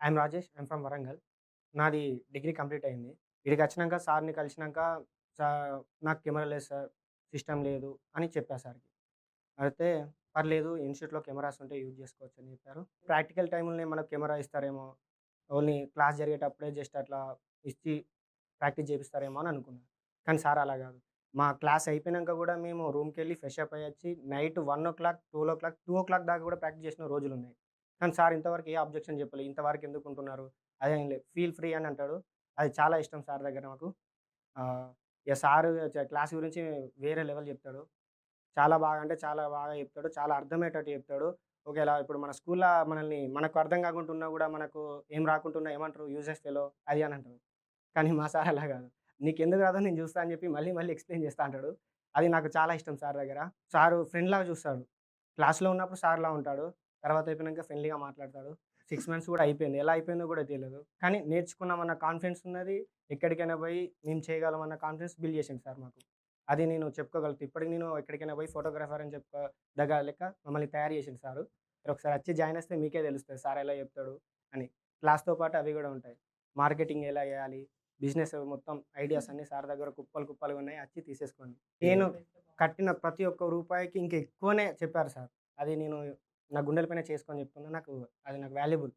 I'm Rajesh. I'm from Warangal. నాది degree complete అయింది. ఈడికొచ్చినంక సార్‌ని కలిసినంక సా నాకు కెమెరా లేదు సార్, సిస్టమ్ లేదు అని చెప్పా సార్‌కి. అయితే పర్లేదు ఇన్‌స్టిట్యూట్‌లో కెమెరాస్ ఉంటాయి యూజ్ చేసుకోవచ్చని చెప్పారు. ప్రాక్టికల్ టైములనే మనకు కెమెరా ఇస్తారేమో, ఓన్లీ క్లాస్ జరిగేటప్పుడే జస్ట్ అట్లా ఇచ్చి ప్రాక్టీస్ చేపిస్తారేమో అని అనుకున్నా. కానీ సార్ అలా గాదు. మా క్లాస్ అయిపోయినంక గూడా మేము రూమ్‌కెళ్ళి ఫ్రెష్ అప్ అయ్యొచ్చి నైట్ 1:00, 2:00 దాకా గూడా ప్రాక్టీస్ చేసిన రోజులున్నాయి. కానీ సార్ ఇంతవరకు ఏ అబ్జెక్షన్ చెప్పలే. ఇంతవరకు ఎందుకుంటున్నారు? అదేం లేదు. ఫీల్ ఫ్రీ అని అంటాడు. అది చాలా ఇష్టం సార్ దగ్గర నాకు. ఆహ్, ఇగ సారు క్లాస్ గురించి వేరే లెవెల్ చెప్తాడు. చాలా బాగా అంటే చాలా బాగా చెప్తాడు. చాలా అర్థమయ్యేటట్టు చెప్తాడు. ఒకేళ ఇప్పుడు మన స్కూల్‌ల మనల్ని మనకు అర్థం కాకుంటున్నా గూడా మనకు ఏం రాకుంటున్నా ఏమంటారు? యూజ్‌లెస్ ఫెలో అది అని అంటారు. కానీ మా సార్ అలా గాదు. "నీకెందుకు రాదో నేను జూస్తా" అని జెప్పి మళ్ళీ మళ్ళీ ఎక్స్‌ప్లెయిన్ జేస్తా అంటాడు. అది నాకు చాలా ఇష్టం సార్ దగ్గర. సారు ఫ్రెండ్‌లాగా జూస్తాడు. క్లాస్‌లో ఉన్నప్పుడు సార్‌లా ఉంటాడు. తర్వాత అయిపోయినంక ఫ్రెండ్లీగా మాట్లాడతాడు. 6 మంత్స్ గూడా అయిపోయింది. ఎలా అయిపోయిందో గూడా తెలీదు. కానీ నేర్చుకున్నామన్న కాన్ఫిడెన్స్ ఉన్నది. ఎక్కడికైనా బోయి మేము చేయగలమన్న కాన్ఫిడెన్స్ బిల్డ్ చేసిండు సార్ మాకు. అది నేను చెప్పుకోగలుగుతా. ఇప్పటికి నేను ఎక్కడికైనా బోయి ఫోటోగ్రాఫర్ అని చెప్పుకోదగ్గ లెక్క మమ్మల్ని తయారు జేసిండు సారు. మీరొకసారి అచ్చి జాయిన్ అయితే మీకే తెలుస్తది సార్ ఎలా చెప్తాడు అని. క్లాస్‌తో పాటు అవి గూడా ఉంటాయి. మార్కెటింగ్ ఎలా జేయాలి? బిజినెస్ మొత్తం ఐడియాస్ అన్నీ సార్ దగ్గర కుప్పలు కుప్పలుగున్నాయి. అచ్చి తీసేసుకోండి. నేను కట్టిన ప్రతి ఒక్క రూపాయికి ఇంకెక్కువనే చెప్పారు సార్. అది నేను నా గుండెల పైన చేసుకొని చెప్తున్నా. నాకు అది నాకు వాల్యుబుల్.